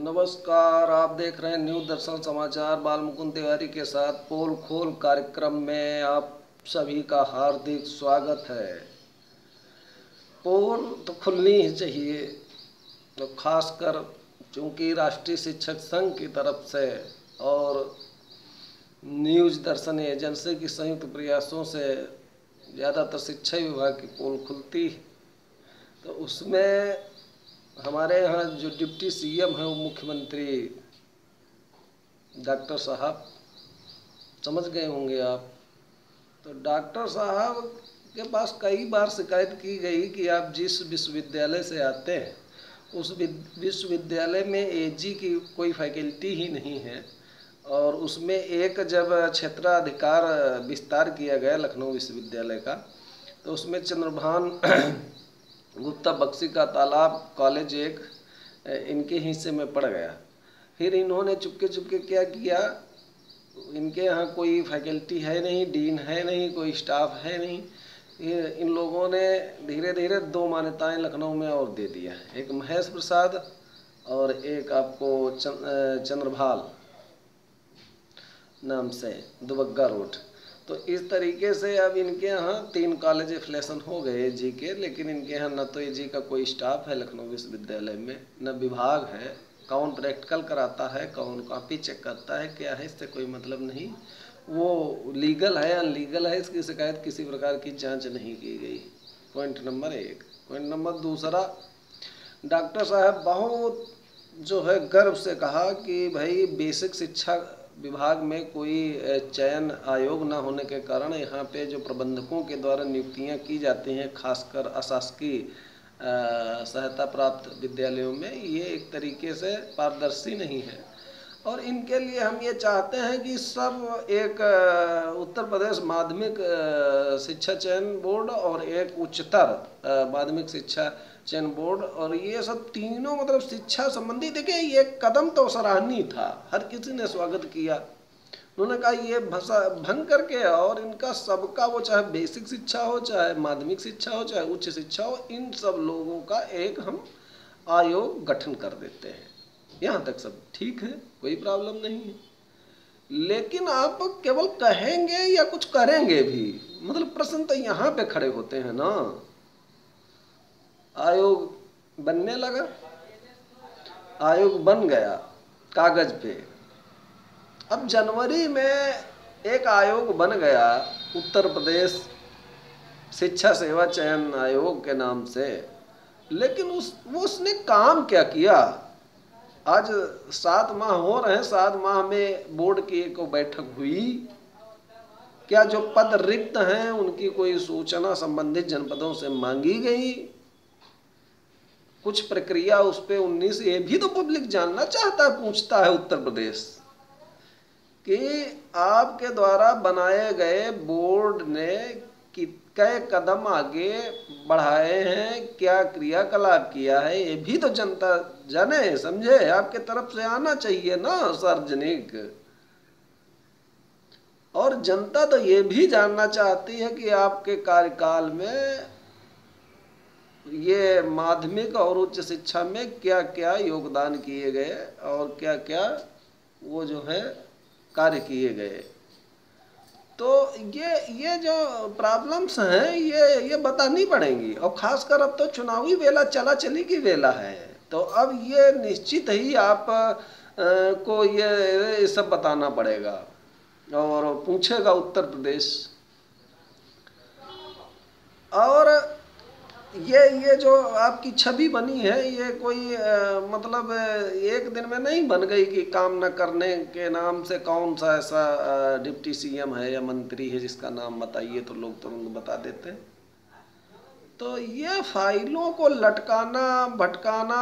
नमस्कार, आप देख रहे हैं न्यू दर्शन समाचार। बाल मुकुंद तिवारी के साथ पोल खोल कार्यक्रम में आप सभी का हार्दिक स्वागत है। पोल तो खुलनी ही चाहिए, तो खासकर चूँकि राष्ट्रीय शिक्षक संघ की तरफ से और न्यूज दर्शन एजेंसी की संयुक्त प्रयासों से ज़्यादातर शिक्षा विभाग की पोल खुलती है। तो उसमें हमारे यहाँ जो डिप्टी सीएम हैं वो मुख्यमंत्री डॉक्टर साहब, समझ गए होंगे आप। तो डॉक्टर साहब के पास कई बार शिकायत की गई कि आप जिस विश्वविद्यालय से आते हैं उस विश्वविद्यालय में एजी की कोई फैकल्टी ही नहीं है। और उसमें एक जब क्षेत्राधिकार विस्तार किया गया लखनऊ विश्वविद्यालय का, तो उसमें चंद्रभान गुप्ता बख्शी का तालाब कॉलेज एक इनके हिस्से में पड़ गया। फिर इन्होंने चुपके चुपके क्या किया, इनके यहाँ कोई फैकल्टी है नहीं, डीन है नहीं, कोई स्टाफ है नहीं। इन लोगों ने धीरे धीरे दो मान्यताएं लखनऊ में और दे दिया, एक महेश प्रसाद और एक आपको चंद्रभाल नाम से दुबग्गा रोड। तो इस तरीके से अब इनके यहाँ 3 कॉलेज एफिलिएशन हो गए एजी के, लेकिन इनके यहाँ न तो एजी का कोई स्टाफ है लखनऊ विश्वविद्यालय में, न विभाग है। कौन प्रैक्टिकल कराता है, कौन कॉपी चेक करता है, क्या है, इससे कोई मतलब नहीं। वो लीगल है अनलीगल है, इसकी शिकायत किसी प्रकार की जांच नहीं की गई। Point number 1। Point number 2, doctor साहब बहुत जो है गर्व से कहा कि भाई बेसिक शिक्षा विभाग में कोई चयन आयोग न होने के कारण यहाँ पे जो प्रबंधकों के द्वारा नियुक्तियाँ की जाती हैं, खासकर अशासकीय सहायता प्राप्त विद्यालयों में, ये एक तरीके से पारदर्शी नहीं है। और इनके लिए हम ये चाहते हैं कि सब एक उत्तर प्रदेश माध्यमिक शिक्षा चयन बोर्ड और एक उच्चतर माध्यमिक शिक्षा चयन बोर्ड, और ये सब तीनों मतलब शिक्षा संबंधी, देखिए ये कदम तो सराहनीय था, हर किसी ने स्वागत किया। उन्होंने कहा ये भाषा भंग करके, और इनका सबका, वो चाहे बेसिक शिक्षा हो, चाहे माध्यमिक शिक्षा हो, चाहे उच्च शिक्षा हो, इन सब लोगों का एक हम आयोग गठन कर देते हैं। यहाँ तक सब ठीक है, कोई प्रॉब्लम नहीं है। लेकिन आप केवल कहेंगे या कुछ करेंगे भी, मतलब प्रश्न तो यहाँ पे खड़े होते हैं ना। आयोग बनने लगा, आयोग बन गया कागज पे। अब जनवरी में एक आयोग बन गया उत्तर प्रदेश शिक्षा सेवा चयन आयोग के नाम से, लेकिन उसने काम क्या किया? आज 7 माह हो रहे हैं, 7 माह में बोर्ड की एक बैठक हुई क्या? जो पद रिक्त हैं उनकी कोई सूचना संबंधित जनपदों से मांगी गई, कुछ प्रक्रिया उस पे 19, ये भी तो पब्लिक जानना चाहता है, पूछता है उत्तर प्रदेश कि आपके द्वारा बनाए गए बोर्ड ने कितने कदम आगे बढ़ाए हैं, क्या क्रियाकलाप किया है, ये भी तो जनता जाने समझे। आपके तरफ से आना चाहिए ना सार्वजनिक। और जनता तो ये भी जानना चाहती है कि आपके कार्यकाल में ये माध्यमिक और उच्च शिक्षा में क्या क्या योगदान किए गए और क्या क्या वो जो है कार्य किए गए। तो ये जो प्रॉब्लम्स हैं ये बतानी पड़ेंगी, और खासकर अब तो चुनावी वेला चला चली की वेला है, तो अब ये निश्चित ही आप को ये सब बताना पड़ेगा और पूछेगा उत्तर प्रदेश। और ये जो आपकी छवि बनी है, ये कोई मतलब एक दिन में नहीं बन गई कि काम न करने के नाम से कौन सा ऐसा डिप्टी सीएम है या मंत्री है जिसका नाम बताइए तो लोग तुरंत बता देते हैं। तो ये फाइलों को लटकाना भटकाना।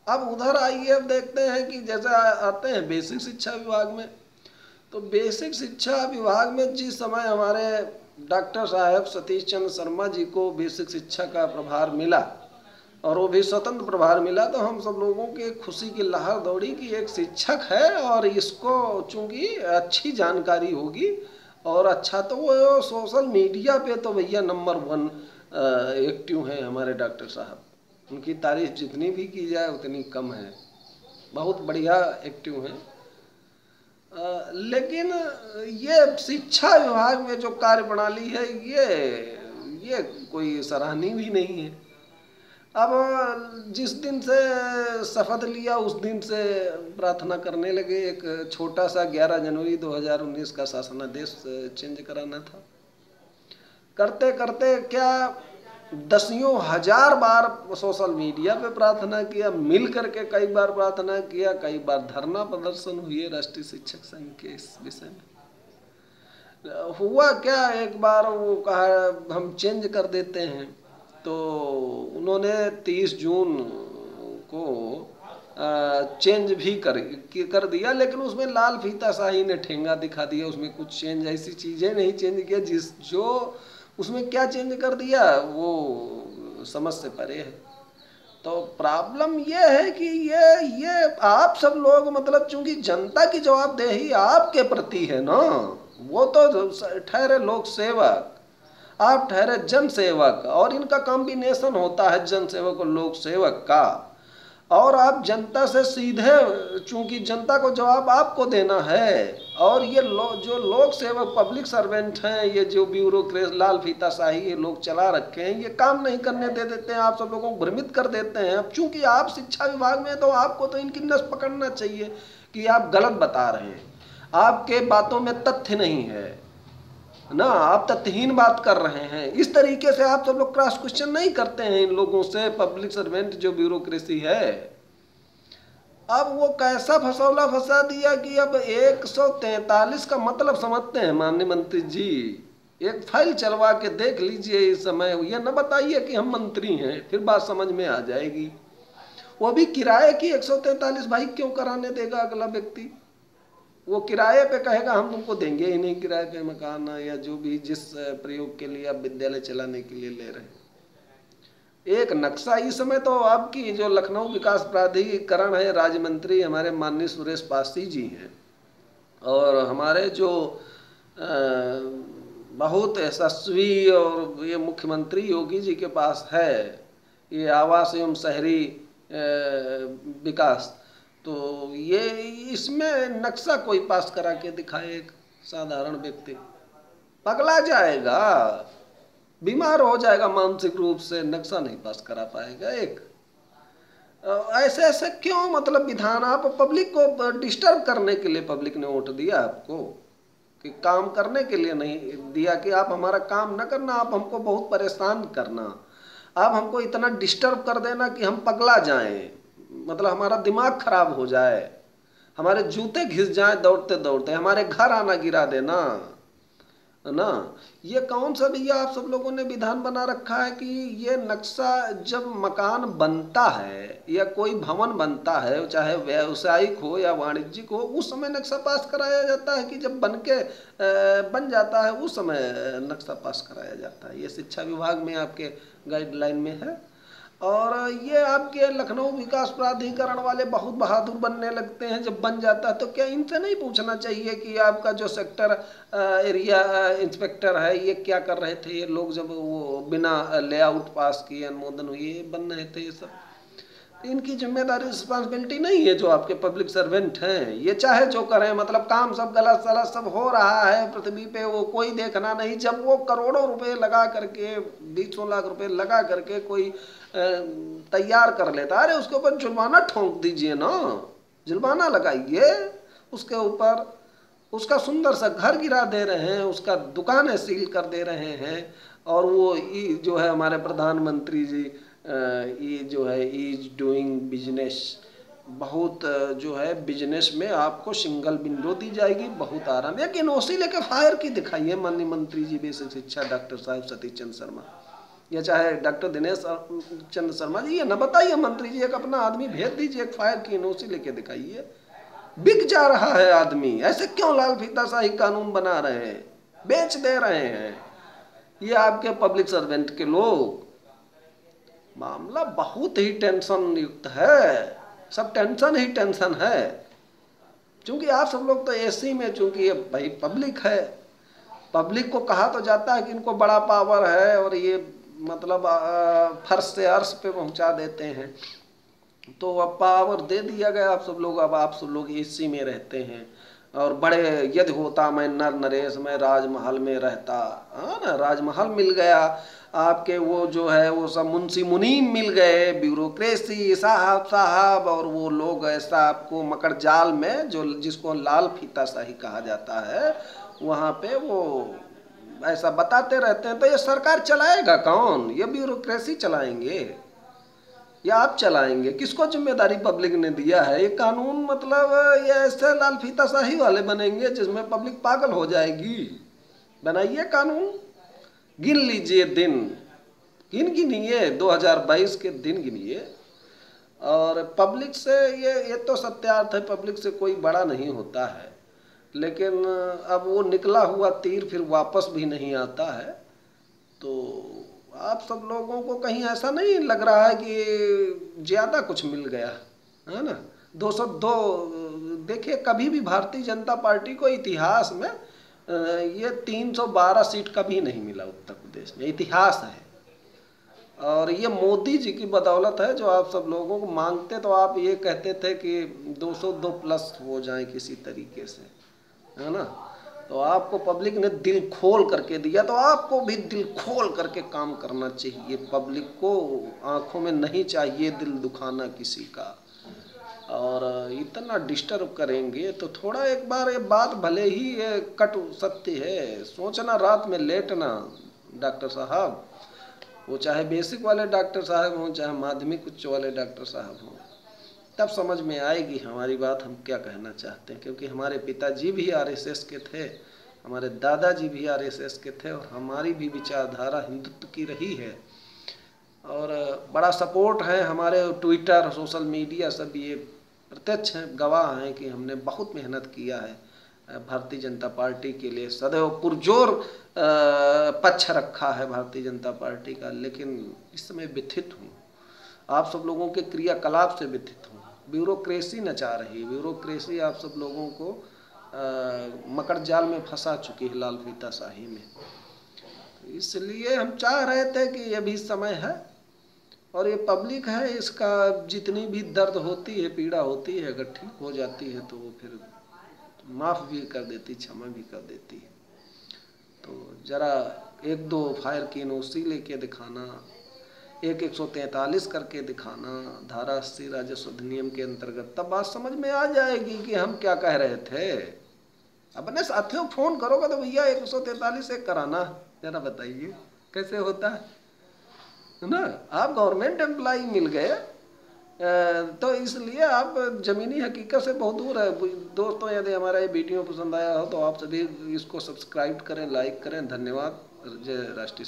अब उधर आइए, अब देखते हैं कि जैसे आते हैं बेसिक शिक्षा विभाग में, तो बेसिक शिक्षा विभाग में जिस समय हमारे डॉक्टर साहब सतीश चंद्र शर्मा जी को बेसिक शिक्षा का प्रभार मिला, और वो भी स्वतंत्र प्रभार मिला, तो हम सब लोगों के खुशी की लहर दौड़ी कि एक शिक्षक है और इसको चूंकि अच्छी जानकारी होगी, और अच्छा तो वो सोशल मीडिया पे तो भैया नंबर 1 एक्टिव हैं हमारे डॉक्टर साहब। उनकी तारीफ जितनी भी की जाए उतनी कम है, बहुत बढ़िया एक्टिव हैं। लेकिन ये शिक्षा विभाग में जो कार्य प्रणाली है ये कोई सराहनीय भी नहीं है। अब जिस दिन से शपथ लिया उस दिन से प्रार्थना करने लगे, एक छोटा सा 11 जनवरी 2019 का शासनादेश चेंज कराना था। करते करते क्या दसियों हजार बार सोशल मीडिया पे प्रार्थना किया, मिल करके कई बार प्रार्थना किया, कई बार धरना प्रदर्शन हुए राष्ट्रीय शिक्षक संघ के इस विषय में। हुआ क्या, एक बार वो कहा हम चेंज कर देते हैं, तो उन्होंने 30 जून को चेंज भी कर दिया, लेकिन उसमें लाल फीताशाही ने ठेंगा दिखा दिया। उसमें कुछ चेंज ऐसी चीज़ें नहीं चेंज किया जो उसमें क्या चेंज कर दिया वो समझ से परे है। तो प्रॉब्लम ये है कि ये आप सब लोग मतलब चूंकि जनता की जवाबदेही आपके प्रति है ना, वो तो ठहरे लोक सेवक, आप ठहरे जन सेवक, और इनका कॉम्बिनेशन होता है जन सेवक और लोक सेवक का। और आप जनता से सीधे, चूंकि जनता को जवाब आपको देना है, और ये जो लोक सेवक पब्लिक सर्वेंट हैं, ये जो ब्यूरोक्रेसी लाल फीताशाही ये लोग चला रखे हैं, ये काम नहीं करने दे देते हैं, आप सब लोगों को भ्रमित कर देते हैं। अब चूंकि आप शिक्षा विभाग में, तो आपको तो इनकी नस पकड़ना चाहिए कि आप गलत बता रहे हैं, आपके बातों में तथ्य नहीं है ना, आप तथ्यहीन बात कर रहे हैं। इस तरीके से आप सब लोग क्रॉस क्वेश्चन नहीं करते हैं इन लोगों से, पब्लिक सर्वेंट जो ब्यूरोक्रेसी है। अब वो कैसा फसौला फंसा दिया कि अब 143 का मतलब समझते हैं माननीय मंत्री जी। एक फाइल चलवा के देख लीजिए इस समय, ये न बताइए कि हम मंत्री हैं, फिर बात समझ में आ जाएगी। वो भी किराए की 143 भाई क्यों कराने देगा अगला व्यक्ति? वो किराए पे कहेगा हम तुमको देंगे ही नहीं किराए पे मकान, या जो भी जिस प्रयोग के लिए आप विद्यालय चलाने के लिए ले रहे हैं। एक नक्शा इस समय तो आपकी जो लखनऊ विकास प्राधिकरण है, राज्य मंत्री हमारे माननीय सुरेश पासी जी हैं, और हमारे जो बहुत यशस्वी और ये मुख्यमंत्री योगी जी के पास है ये आवास एवं शहरी विकास, तो ये इसमें नक्शा कोई पास करा के दिखाए, एक साधारण व्यक्ति पगला जाएगा, बीमार हो जाएगा मानसिक रूप से, नक्शा नहीं पास करा पाएगा। एक ऐसे ऐसे क्यों मतलब विधान, आप पब्लिक को डिस्टर्ब करने के लिए पब्लिक ने वोट दिया आपको, कि काम करने के लिए नहीं दिया कि आप हमारा काम न करना, आप हमको बहुत परेशान करना, आप हमको इतना डिस्टर्ब कर देना कि हम पगला जाएं, मतलब हमारा दिमाग खराब हो जाए, हमारे जूते घिस जाएं दौड़ते दौड़ते, हमारे घर आना गिरा देना, है ना। ये कौन सा भैया आप सब लोगों ने विधान बना रखा है कि ये नक्शा जब मकान बनता है या कोई भवन बनता है, चाहे व्यावसायिक हो या वाणिज्यिक हो, उस समय नक्शा पास कराया जाता है कि जब बन जाता है उस समय नक्शा पास कराया जाता है? ये शिक्षा विभाग में आपके गाइडलाइन में है। और ये आपके लखनऊ विकास प्राधिकरण वाले बहुत बहादुर बनने लगते हैं, जब बन जाता है तो क्या इनसे नहीं पूछना चाहिए कि आपका जो सेक्टर एरिया इंस्पेक्टर है ये क्या कर रहे थे, ये लोग जब वो बिना लेआउट पास किए अनुमोदन हुए बन रहे थे, ये सब इनकी जिम्मेदारी रिस्पॉन्सिबिलिटी नहीं है जो आपके पब्लिक सर्वेंट हैं। ये चाहे जो करें, मतलब काम सब गलत सलत सब हो रहा है पृथ्वी पे, वो कोई देखना नहीं। जब वो करोड़ों रुपए लगा करके, 200 लाख रुपए लगा करके कोई तैयार कर लेता, अरे उसके ऊपर जुर्माना ठोंक दीजिए ना, जुर्माना लगाइए उसके ऊपर। उसका सुंदर सा घर गिरा दे रहे हैं, उसका दुकानें सील कर दे रहे हैं, और वो जो है हमारे प्रधानमंत्री जी ये जो है इज डूइंग बिजनेस, बहुत जो है बिजनेस में आपको सिंगल विंडो दी जाएगी, बहुत आराम। एक एनओसी लेके फायर की दिखाइए माननीय मंत्री जी बेसिक शिक्षा डॉक्टर साहब सतीश चंद्र शर्मा, या चाहे डॉक्टर दिनेश चंद्र शर्मा जी, ये न बताइए मंत्री जी, एक अपना आदमी भेज दीजिए, एक फायर की एनओसी लेके दिखाइए। बिक जा रहा है आदमी, ऐसे क्यों लाल फीताशाही कानून बना रहे हैं, बेच दे रहे हैं ये आपके पब्लिक सर्वेंट के लोग। मामला बहुत ही टेंशन युक्त है, सब टेंशन ही टेंशन है। क्योंकि आप सब लोग तो एसी में, चूंकि ये भाई पब्लिक है, पब्लिक को कहा तो जाता है कि इनको बड़ा पावर है और ये मतलब फर्श से अर्श पे पहुंचा देते हैं। तो अब पावर दे दिया गया, आप सब लोग, अब आप सब लोग एसी में रहते हैं और बड़े यदि होता मैं नर नरेश में राजमहल में रहता, हाँ ना, राजमहल मिल गया आपके, वो जो है वो सब मुंशी मुनीम मिल गए, ब्यूरोक्रेसी साहब साहब, और वो लोग ऐसा आपको मकर जाल में, जो जिसको लाल फीता शाही कहा जाता है, वहाँ पे वो ऐसा बताते रहते हैं। तो ये सरकार चलाएगा कौन? ये ब्यूरोक्रेसी चलाएंगे या आप चलाएंगे? किसको जिम्मेदारी पब्लिक ने दिया है? ये कानून मतलब ये ऐसे लाल फीता शाही वाले बनेंगे जिसमें पब्लिक पागल हो जाएगी। बनाइए कानून, गिन लीजिए दिन, गिनिए 2022 के दिन गिनिए। और पब्लिक से ये तो सत्यार्थ है, पब्लिक से कोई बड़ा नहीं होता है, लेकिन अब वो निकला हुआ तीर फिर वापस भी नहीं आता है। तो आप सब लोगों को कहीं ऐसा नहीं लग रहा है कि ज़्यादा कुछ मिल गया है ना? 202 देखिए, कभी भी भारतीय जनता पार्टी को इतिहास में ये 312 सीट कभी नहीं मिला उत्तर प्रदेश में, इतिहास है। और ये मोदी जी की बदौलत है, जो आप सब लोगों को मांगते तो आप ये कहते थे कि 202 प्लस हो जाए किसी तरीके से, है ना? तो आपको पब्लिक ने दिल खोल करके दिया, तो आपको भी दिल खोल करके काम करना चाहिए। पब्लिक को आंखों में नहीं चाहिए दिल दुखाना किसी का। और इतना डिस्टर्ब करेंगे तो थोड़ा एक बार ये बात, भले ही ये कटु सत्य है, सोचना रात में लेटना डॉक्टर साहब, वो चाहे बेसिक वाले डॉक्टर साहब हों चाहे माध्यमिक उच्च वाले डॉक्टर साहब हों, तब समझ में आएगी हमारी बात, हम क्या कहना चाहते हैं। क्योंकि हमारे पिताजी भी आरएसएस के थे, हमारे दादाजी भी आरएसएस के थे, और हमारी भी विचारधारा हिंदुत्व की रही है। और बड़ा सपोर्ट है हमारे, ट्विटर सोशल मीडिया सब ये प्रत्यक्ष हैं, गवाह हैं कि हमने बहुत मेहनत किया है भारतीय जनता पार्टी के लिए, सदैव पुरजोर पक्ष रखा है भारतीय जनता पार्टी का। लेकिन इस समय व्यथित हूँ, आप सब लोगों के क्रियाकलाप से व्यथित हूँ। ब्यूरोक्रेसी नचा रही है, ब्यूरोक्रेसी आप सब लोगों को मकर जाल में फंसा चुकी है, लाल फीता शाही में। इसलिए हम चाह रहे थे कि ये भी समय है, और ये पब्लिक है, इसका जितनी भी दर्द होती है, पीड़ा होती है, अगर ठीक हो जाती है तो वो फिर माफ़ भी कर देती, क्षमा भी कर देती है। तो ज़रा 1-2 फायर की एनओसी लेके दिखाना, 143 करके दिखाना धारा 80 राजस्व अधिनियम के अंतर्गत, तब बात समझ में आ जाएगी कि हम क्या कह रहे थे। अपने साथियों को फ़ोन करोगे तो भैया 143 एक कराना, ज़रा बताइए कैसे होता है ना? आप गवर्नमेंट एम्प्लॉई मिल गए, तो इसलिए आप ज़मीनी हकीकत से बहुत दूर है। दोस्तों, यदि हमारा ये वीडियो पसंद आया हो तो आप सभी इसको सब्सक्राइब करें, लाइक करें। धन्यवाद। जय राष्ट्रीय।